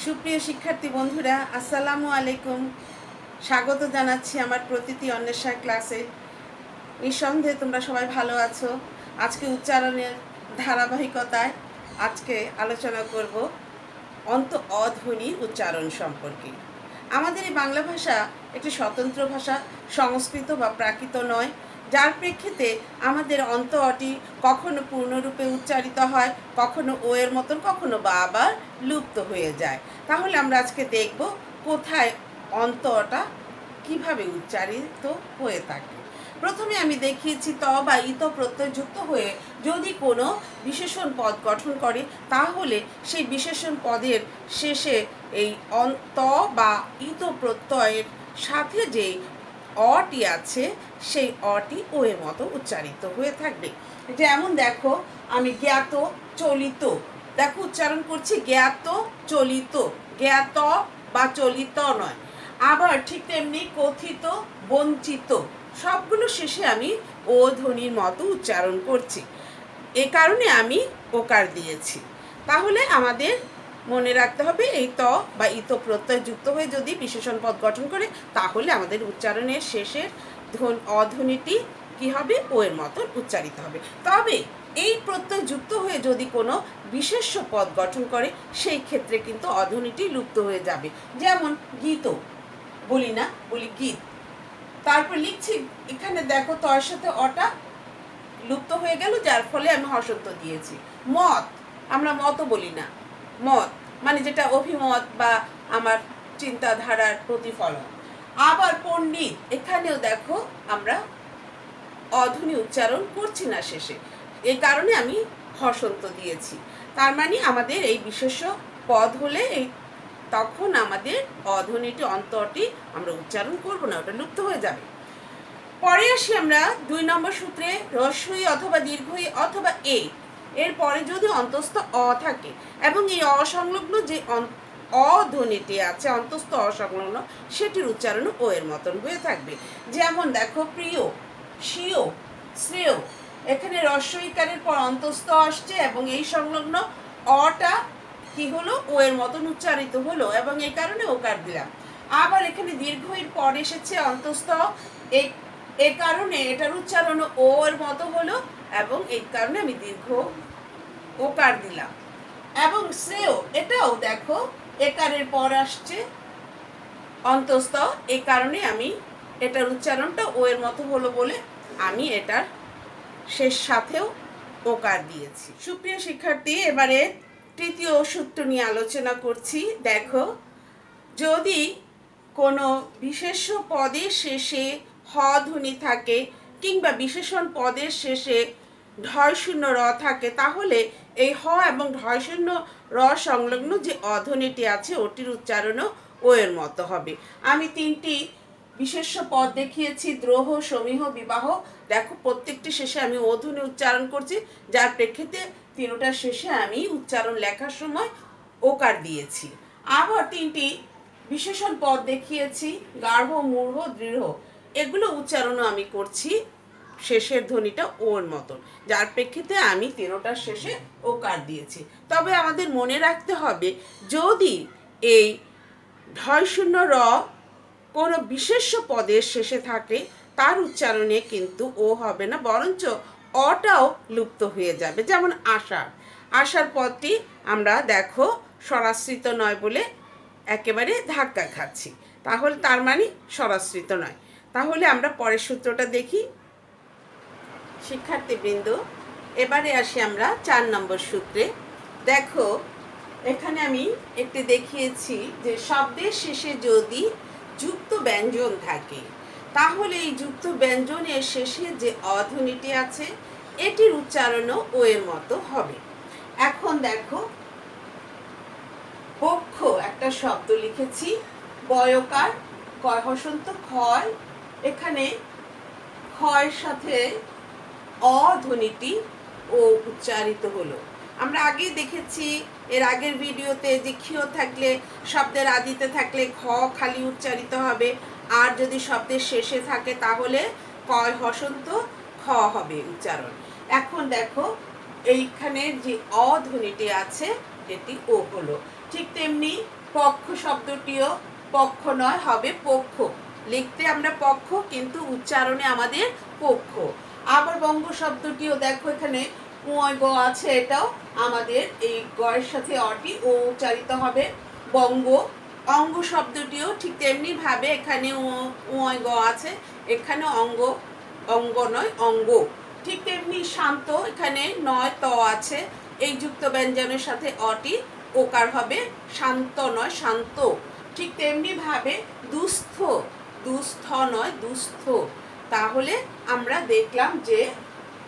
সুপ্রিয় শিক্ষার্থী বন্ধুরা, আসসালামু আলাইকুম। স্বাগত জানাচ্ছি আমার প্রতিটি অন্বেষা ক্লাসে। নিঃসন্দেহে তোমরা সবাই ভালো আছো। আজকে উচ্চারণের ধারাবাহিকতায় আজকে আলোচনা করব অন্ত অধ্বনির উচ্চারণ সম্পর্কে। আমাদের এই বাংলা ভাষা একটি স্বতন্ত্র ভাষা, সংস্কৃত বা প্রাকৃত নয়, যার প্রেক্ষিতে আমাদের অন্ত অটি কখনো পূর্ণরূপে উচ্চারিত হয়, কখনো ও এর মতন, কখনো বা আবার লুপ্ত হয়ে যায়। তাহলে আমরা আজকে দেখব কোথায় অন্ত অটা কীভাবে উচ্চারিত হয়ে থাকে। প্রথমে আমি দেখিয়েছি ত বা ইত প্রত্যয়যুক্ত হয়ে যদি কোনো বিশেষণ পদ গঠন করে, তাহলে সেই বিশেষণ পদের শেষে এই ত বা ইত প্রত্যয়ের সাথে যে অটি আছে সেই অটি ও এর মতো উচ্চারিত হয়ে থাকবে। যেমন দেখো, আমি জ্ঞাত চলিত, দেখো উচ্চারণ করছি জ্ঞাত চলিত, জ্ঞাত বা চলিত নয়। আবার ঠিক তেমনি কথিত বঞ্চিত, সবগুলো শেষে আমি ও ধ্বনির মতো উচ্চারণ করছি, এ কারণে আমি ওকার দিয়েছি। তাহলে আমাদের মনে রাখতে হবে এই ত বা ইত প্রত্যয় যুক্ত হয়ে যদি বিশেষণ পদ গঠন করে, তাহলে আমাদের উচ্চারণের শেষের অধ্বনিটি কি হবে, ও এর মতন উচ্চারিত হবে। তবে এই প্রত্যয় যুক্ত হয়ে যদি কোনো বিশেষ্য পদ গঠন করে, সেই ক্ষেত্রে কিন্তু অধ্বনিটি লুপ্ত হয়ে যাবে। যেমন গীত বলি না, বলি গীত। তারপর লিখছি, এখানে দেখো তর সাথে অটা লুপ্ত হয়ে গেল, যার ফলে আমি হসন্ত দিয়েছি। মত, আমরা মতও বলি না, মত মানে যেটা অভিমত বা আমার চিন্তাধারার প্রতিফলন। আবার পণ্ডিত, এখানেও দেখো আমরা অধ্বনি উচ্চারণ করছি না শেষে, এই কারণে আমি হসন্ত দিয়েছি। তার মানে আমাদের এই বিশেষ্য পদ হলে তখন আমাদের অধ্বনিটি অন্তটি আমরা উচ্চারণ করব না, ওটা লুপ্ত হয়ে যাবে। পরে আসি আমরা 2 নম্বর সূত্রে, হ্রস্বই অথবা দীর্ঘই অথবা এর পরে যদি অন্তস্থ অ থাকে এবং এই অসংলগ্ন যে অধ্বনিটি আছে, অন্তস্থ অসংলগ্ন, সেটির উচ্চারণ ও এর মতন হয়ে থাকবে। যেমন দেখো, প্রিয়, স্বীয়, শ্রেয়, এখানে হ্রস্বইকারের পর অন্তস্থ আসছে এবং এই সংলগ্ন অটা কি হলো, ও এর মতন উচ্চারিত হলো এবং এই কারণে ওকার দিলাম। আবার এখানে দীর্ঘইর পর এসেছে অন্তস্থ, এই কারণে এটার উচ্চারণ ও এর মতো হলো এবং এই কারণে আমি দীর্ঘ ওকার দিলাম। এবং শ্রেয়, এটাও দেখো একারের পর আসছে অন্তস্থ, এই কারণে আমি এটার উচ্চারণটা ও এর মতো হলো বলে আমি এটার শেষ সাথেও ওকার দিয়েছি। সুপ্রিয় শিক্ষার্থী, এবারে তৃতীয় সূত্র নিয়ে আলোচনা করছি। দেখো, যদি কোনো বিশেষ্য পদের শেষে হ ধ্বনি থাকে কিংবা বিশেষণ পদের শেষে ঢয় শূন্য র থাকে, তাহলে এই হ এবং ঢয় শূন্য র সংলগ্ন যে অধ্বনিটি আছে ওটির উচ্চারণও ও এর মতো হবে। আমি 3টি বিশেষ্য পদ দেখিয়েছি, দ্রোহ, সমীহ, বিবাহ। দেখো প্রত্যেকটি শেষে আমি ও ধ্বনি উচ্চারণ করছি, যার প্রেক্ষিতে তিনটার শেষে আমি উচ্চারণ লেখার সময় ওকার দিয়েছি। আবার 3টি বিশেষণ পদ দেখিয়েছি, গার্হ, মূঢ়, দৃঢ়, এগুলো উচ্চারণও আমি করছি শেষের ধ্বনিটা ওর মতন, যার প্রেক্ষিতে আমি তিনটার শেষে ওকার দিয়েছি। তবে আমাদের মনে রাখতে হবে, যদি এই ঢয় শূন্য র কোনো বিশেষ্য পদের শেষে থাকে, তার উচ্চারণে কিন্তু ও হবে না, বরঞ্চ অটাও লুপ্ত হয়ে যাবে। যেমন আষাঢ়, আষাঢ় পদটি আমরা দেখো স্বরাশ্রিত নয় বলে একেবারে ধাক্কা খাচ্ছি, তাহলে তার মানে স্বরাশ্রিত নয়। তাহলে আমরা পরের সূত্রটা দেখি। শিক্ষার্থীবৃন্দ, এবারে আসি আমরা 4 নম্বর সূত্রে। দেখো, এখানে আমি একটি দেখিয়েছি যে শব্দের শেষে যদি যুক্ত ব্যঞ্জন থাকে, তাহলে এই যুক্ত ব্যঞ্জনের শেষে যে অধ্বনিটি আছে এটির উচ্চারণও ও এর মতো হবে। এখন দেখো, পক্ষ একটা শব্দ লিখেছি, বয়কার, কয় হসন্ত ক্ষয়, এখানে ক্ষয়ের সাথে অধ্বনিটি ও উচ্চারিত হলো। আমরা আগে দেখেছি এর আগের ভিডিওতে যে ক্ষীয় থাকলে, শব্দের আদিতে থাকলে খ খালি উচ্চারিত হবে, আর যদি শব্দের শেষে থাকে তাহলে কয় হসন্ত খ হবে উচ্চারণ। এখন দেখো, এইখানে যে অধ্বনিটি আছে এটি ও হলো। ঠিক তেমনি পক্ষ শব্দটিও পক্ষ নয়, হবে পক্ষ। লিখতে আমরা পক্ষ, কিন্তু উচ্চারণে আমাদের পক্ষ। আবার বঙ্গ শব্দটিও দেখো এখানে উয় গ আছে, এটাও আমাদের এই গয়ের সাথে অটি ও উচ্চারিত হবে বঙ্গ। অঙ্গ শব্দটিও ঠিক তেমনি ভাবে এখানে উয় গ আছে, এখানে অঙ্গ, অঙ্গ নয় অঙ্গ। ঠিক তেমনি শান্ত, এখানে নয় ত আছে, এই যুক্ত ব্যঞ্জনের সাথে অটি ওকার হবে, শান্ত নয় শান্ত। ঠিক তেমনি ভাবে দুস্থ, দুস্থ নয় দুস্থ। তাহলে আমরা দেখলাম যে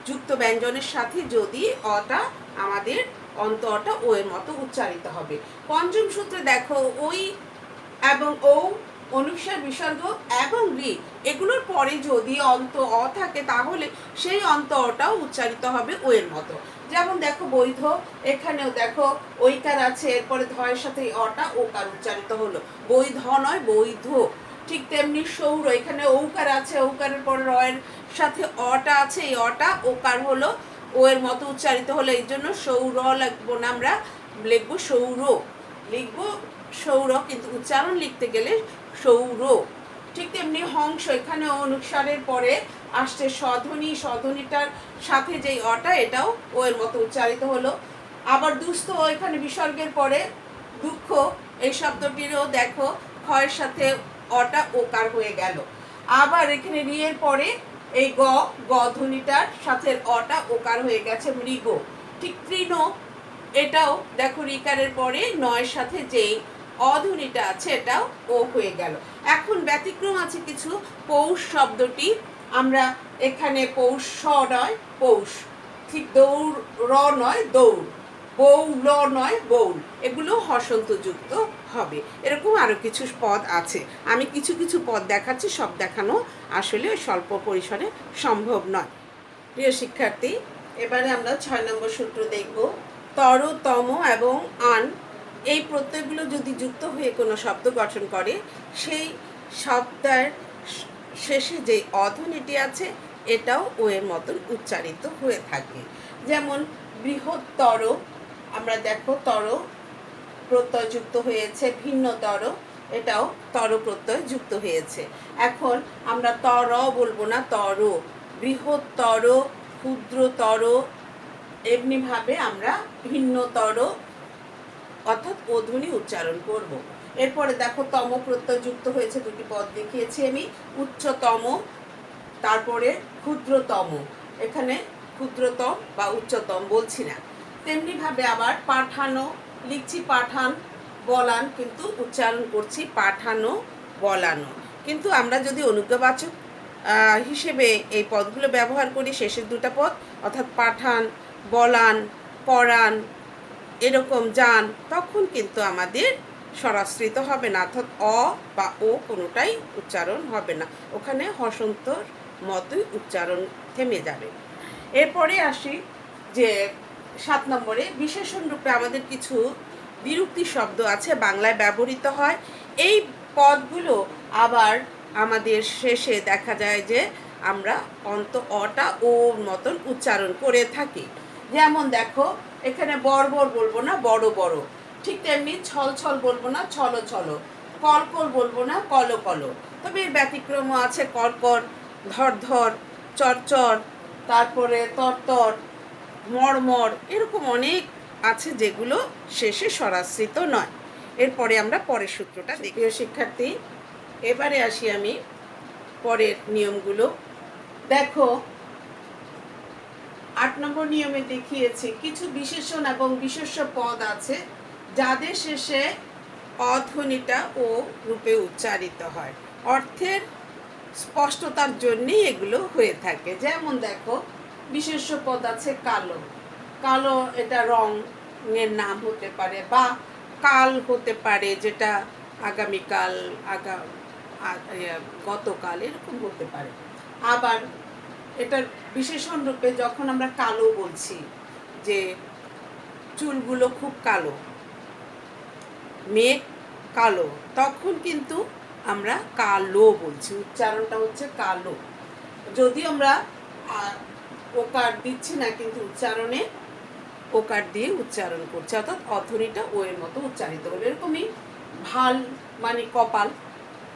যুক্ত ব্যঞ্জনের সাথে যদি অটা আমাদের অন্ত অটা ও এর মতো উচ্চারিত হবে। পঞ্চম সূত্রে দেখো ওই এবং ও, অনুস্বার বিসর্গ এবং রি, এগুলোর পরে যদি অন্ত অ থাকে তাহলে সেই অন্ত অটাও উচ্চারিত হবে ও এর মতো। যেমন দেখো বৈধ, এখানেও দেখো ঐকার আছে, এরপরে ধয়ের সাথে অটা ওকার উচ্চারিত হলো, বৈধ নয় বৈধ। ঠিক তেমনি সৌর, এখানে ঔকার আছে, ঔকারের পরে রয়ের সাথে অটা আছে, এই অটা ওকার হলো, ও এর মতো উচ্চারিত হলো, এই জন্য সৌর লিখবো না, আমরা লিখবো সৌর, লিখবো সৌর, কিন্তু উচ্চারণ লিখতে গেলে সৌর। ঠিক তেমনি হংস, এখানে অনুসারের পরে আসছে স্বধ্বনি, স্বধ্বনিটার সাথে যেই অটা এটাও ও এর মতো উচ্চারিত হলো। আবার দুস্থ, এখানে বিসর্গের পরে দুঃখ, এই শব্দটিরও দেখো ক্ষয়ের সাথে অটা ওকার হয়ে গেল। আবার এখানে রিয়ের পরে এই গ, গ ধ্বনিটার সাথে অটা ওকার হয়ে গেছে মৃগ। ঠিক তৃণ, এটাও দেখো রিকারের পরে নয়ের সাথে যেই অধ্বনিটা আছে এটাও ও হয়ে গেল। এখন ব্যতিক্রম আছে কিছু। পৌষ শব্দটি আমরা এখানে পৌষ নয় পৌষ, ঠিক দৌড় র নয় দৌড়, বৌল নয় বৌল, এগুলো হসন্ত যুক্ত হবে। এরকম আরো কিছু পদ আছে, আমি কিছু কিছু পদ দেখাচ্ছি, সব দেখানো আসলে স্বল্প পরিসরে সম্ভব নয়। প্রিয় শিক্ষার্থী, এবারে আমরা 6 নম্বর সূত্র দেখব। তর, তম এবং আন, এই প্রত্যয়গুলো যদি যুক্ত হয়ে কোনো শব্দ গঠন করে, সেই শব্দের শেষে যে অধ্বনিটি আছে এটাও ও এর মতন উচ্চারিত হয়ে থাকে। যেমন বৃহত্তর, আমরা দেখো তর প্রত্যয় যুক্ত হয়েছে, ভিন্নতর, এটাও তর প্রত্যয় যুক্ত হয়েছে। এখন আমরা তর বলবো না, তর, বৃহত্তর, ক্ষুদ্রতর, এমনিভাবে আমরা ভিন্নতর অর্থাৎ অধ্বনি উচ্চারণ করব। এরপরে দেখো তম প্রত্যয় যুক্ত হয়েছে, দুটি পদ দেখিয়েছি আমি, উচ্চতম, তারপরে ক্ষুদ্রতম, এখানে ক্ষুদ্রতম বা উচ্চতম বলছি না। তেমনিভাবে আবার পাঠানো, লিখছি পাঠান, বলান, কিন্তু উচ্চারণ করছি পাঠানো বলানো। কিন্তু আমরা যদি অনুজ্ঞাবাচক হিসেবে এই পদগুলো ব্যবহার করি, শেষের দুটা পদ অর্থাৎ পাঠান, বলান, পড়ান, এরকম যান, তখন কিন্তু আমাদের স্বরাশ্রিত হবে না, অর্থাৎ অ বা ও কোনোটাই উচ্চারণ হবে না, ওখানে হসন্তর মতোই উচ্চারণ থেমে যাবে। এরপরে আসি যে 7 নম্বরে, বিশেষণ রূপে আমাদের কিছু বিরুক্তি শব্দ আছে, বাংলায় ব্যবহৃত হয়। এই পদগুলো আবার আমাদের শেষে দেখা যায় যে আমরা অন্ত অটা ওর মতন উচ্চারণ করে থাকি। যেমন দেখো এখানে বর্বর বলবো না বড় বড়, ঠিক তেমনি ছল ছল বলবো না ছল ছল, কল কল বলবো না কল কল। তবে এর ব্যতিক্রমও আছে, কর্কর, ধর ধর, চরচর, তারপরে তরতর, মড়মড়, এরকম অনেক আছে যেগুলো শেষে স্বরাশ্রিত নয়। এরপরে আমরা পরের সূত্রটা দেখি। শিক্ষার্থী, এবারে আসি আমি পরের নিয়মগুলো। দেখো 8 নম্বর নিয়মে দেখিয়েছি কিছু বিশেষণ এবং বিশেষ্য পদ আছে যাদের শেষে অধ্বনিটা ও রূপে উচ্চারিত হয়, অর্থের স্পষ্টতার জন্যই এগুলো হয়ে থাকে। যেমন দেখো বিশেষ্য পদ আছে কালো, কালো এটা রঙের নাম হতে পারে, বা কাল হতে পারে, যেটা আগামীকাল, গতকাল, এরকম হতে পারে। আবার এটার বিশেষণ রূপে যখন আমরা কালো বলছি, যে চুলগুলো খুব কালো, মেঘ কালো, তখন কিন্তু আমরা কালো বলছি, উচ্চারণটা হচ্ছে কালো। যদি আমরা ওকার দিচ্ছি না, কিন্তু উচ্চারণে ওকার দিয়ে উচ্চারণ করছি, অর্থাৎ অধ্বনিটা ও এর মতো উচ্চারিত হলো। এরকমই ভাল মানে কপাল,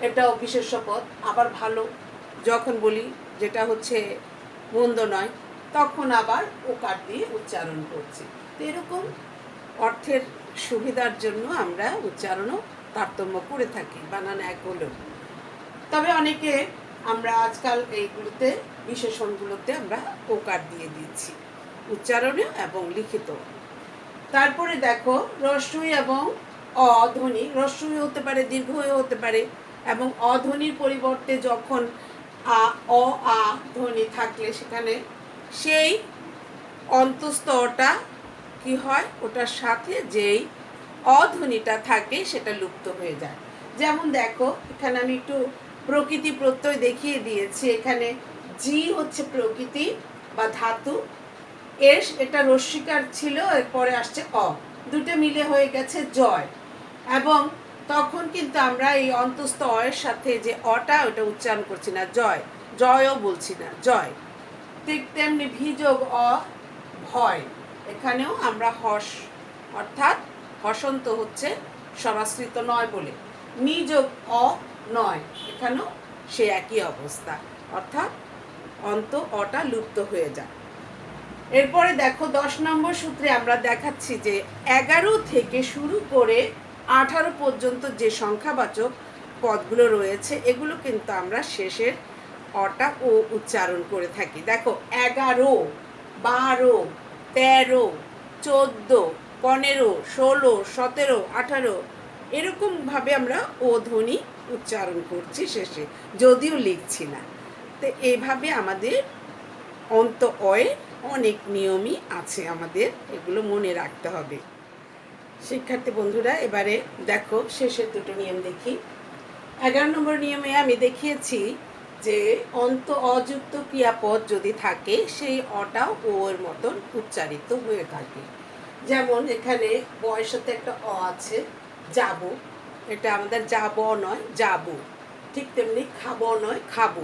এটাও বিশেষ্য পদ। আবার ভালো যখন বলি যেটা হচ্ছে মন্দ নয়, তখন আবার ওকার দিয়ে উচ্চারণ করছি। তো এরকম অর্থের সুবিধার জন্য আমরা উচ্চারণও তারতম্য করে থাকি, বানান এক হলেও। তবে অনেকে আমরা আজকাল এইগুলোতে বিশেষণগুলোতে আমরা ওকার দিয়ে দিচ্ছি, উচ্চারণে এবং লিখিত। তারপরে দেখো রস্বই এবং অধ্বনি। রস্বই হতে পারে, দীর্ঘ হতে পারে, এবং অধ্বনির পরিবর্তে যখন আ ধ্বনি থাকলে সেখানে সেই অন্তস্তটা কি হয়, ওটার সাথে যেই অধ্বনিটা থাকে সেটা লুপ্ত হয়ে যায়। যেমন দেখো এখানে আমি একটু প্রকৃতি প্রত্যয় দেখিয়ে দিয়েছি। এখানে জি হচ্ছে প্রকৃতি বা ধাতু, এটা রস্বীকার ছিল, এরপরে আসছে অ, দুটো মিলে হয়ে গেছে জয়। এবং তখন কিন্তু আমরা এই অন্তস্থ অয়ের সাথে যে অটা, ওটা উচ্চারণ করছি না, জয়, জয়ও বলছি না, জয়। ঠিক তেমনি ভিযোগ অ ভয়, এখানেও আমরা হস, অর্থাৎ হসন্ত হচ্ছে সমাশ্রিত নয় বলে, নিযোগ অ নয়, এখানেও সে একই অবস্থা, অর্থাৎ অন্ত অটা লুপ্ত হয়ে যায়। এরপরে দেখো 10 নম্বর সূত্রে আমরা দেখাচ্ছি যে 11 থেকে শুরু করে 18 পর্যন্ত যে সংখ্যাবাচক পদগুলো রয়েছে, এগুলো কিন্তু আমরা শেষের অটা ও উচ্চারণ করে থাকি। দেখো 11, 12, 13, 14, 15, 16, 17, 18 এরকমভাবে আমরা ও ধ্বনি উচ্চারণ করছি শেষে, যদিও লিখছি না। তো এইভাবে আমাদের অন্ত অয়ে অনেক নিয়মই আছে, আমাদের এগুলো মনে রাখতে হবে। শিক্ষার্থী বন্ধুরা, এবারে দেখো শেষের দুটো নিয়ম দেখি। 11 নম্বর নিয়মে আমি দেখিয়েছি যে অন্ত অযুক্ত ক্রিয়াপদ যদি থাকে, সেই অটাও ওর মতন উচ্চারিত হয়ে থাকে। যেমন এখানে বয়ের সাথে একটা অ আছে, যাব, এটা আমাদের যাব নয়, যাব। ঠিক তেমনি খাবো নয়, খাবো,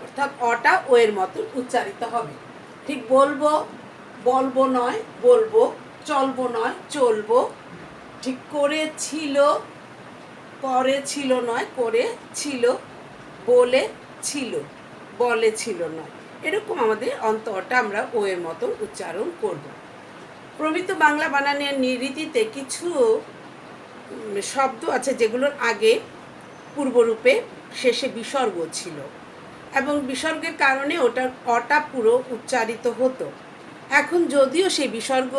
অর্থাৎ অটা ও এর মতন উচ্চারিত হবে। ঠিক বলবো, বলবো নয়, বলবো, চলবো নয়, চলবো। ঠিক করেছিল, করেছিল নয়, করেছিল, বলেছিল, বলেছিল নয়। এরকম আমাদের অন্তটা আমরা ও এর মতন উচ্চারণ করব। প্রমিত বাংলা বানানের নিরীতিতে কিছু শব্দ আছে যেগুলোর আগে পূর্বরূপে শেষে বিসর্গ ছিল, এবং বিসর্গের কারণে অটা পুরো উচ্চারিত হতো। এখন যদিও সেই বিসর্গ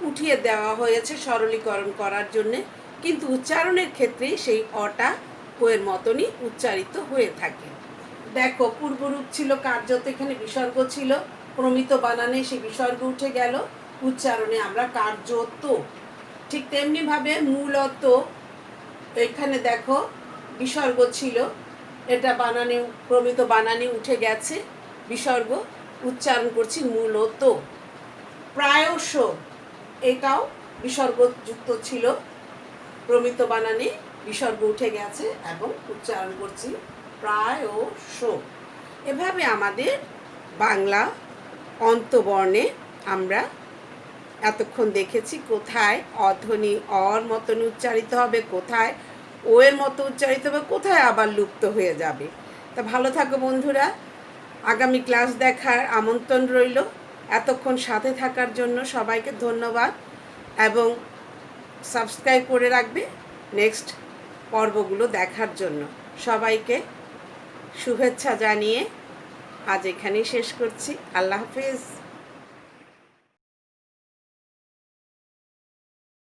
উঠিয়ে দেওয়া হয়েছে সরলীকরণ করার জন্যে, কিন্তু উচ্চারণের ক্ষেত্রে সেই অটা ও এর মতনই উচ্চারিত হয়ে থাকে। দেখো পূর্বরূপ ছিল কার্যত, এখানে বিসর্গ ছিল, প্রমিত বানানে সেই বিসর্গ উঠে গেল, উচ্চারণে আমরা কার্যত। ঠিক তেমনিভাবে মূলত, এখানে দেখো বিসর্গ ছিল, এটা বানানে, প্রমিত বানানে উঠে গেছে, বিসর্গ, উচ্চারণ করছি মূলত। প্রায়শ, এটাও বিসর্গযুক্ত ছিল, প্রমিত বানানে বিসর্গ উঠে গেছে এবং উচ্চারণ করছি প্রায়শ। এভাবে আমাদের বাংলা অন্তবর্ণে আমরা এতক্ষণ দেখেছি কোথায় অধ্বনি অর মতন উচ্চারিত হবে, কোথায় ও এর মতো উচ্চারিত হবে, কোথায় আবার লুপ্ত হয়ে যাবে। তা ভালো থাকো বন্ধুরা, আগামী ক্লাস দেখার আমন্ত্রণ রইল। এতক্ষণ সাথে থাকার জন্য সবাইকে ধন্যবাদ, এবং সাবস্ক্রাইব করে রাখবে নেক্সট পর্বগুলো দেখার জন্য। সবাইকে শুভেচ্ছা জানিয়ে আজ এখানেই শেষ করছি। আল্লাহ হাফেজ।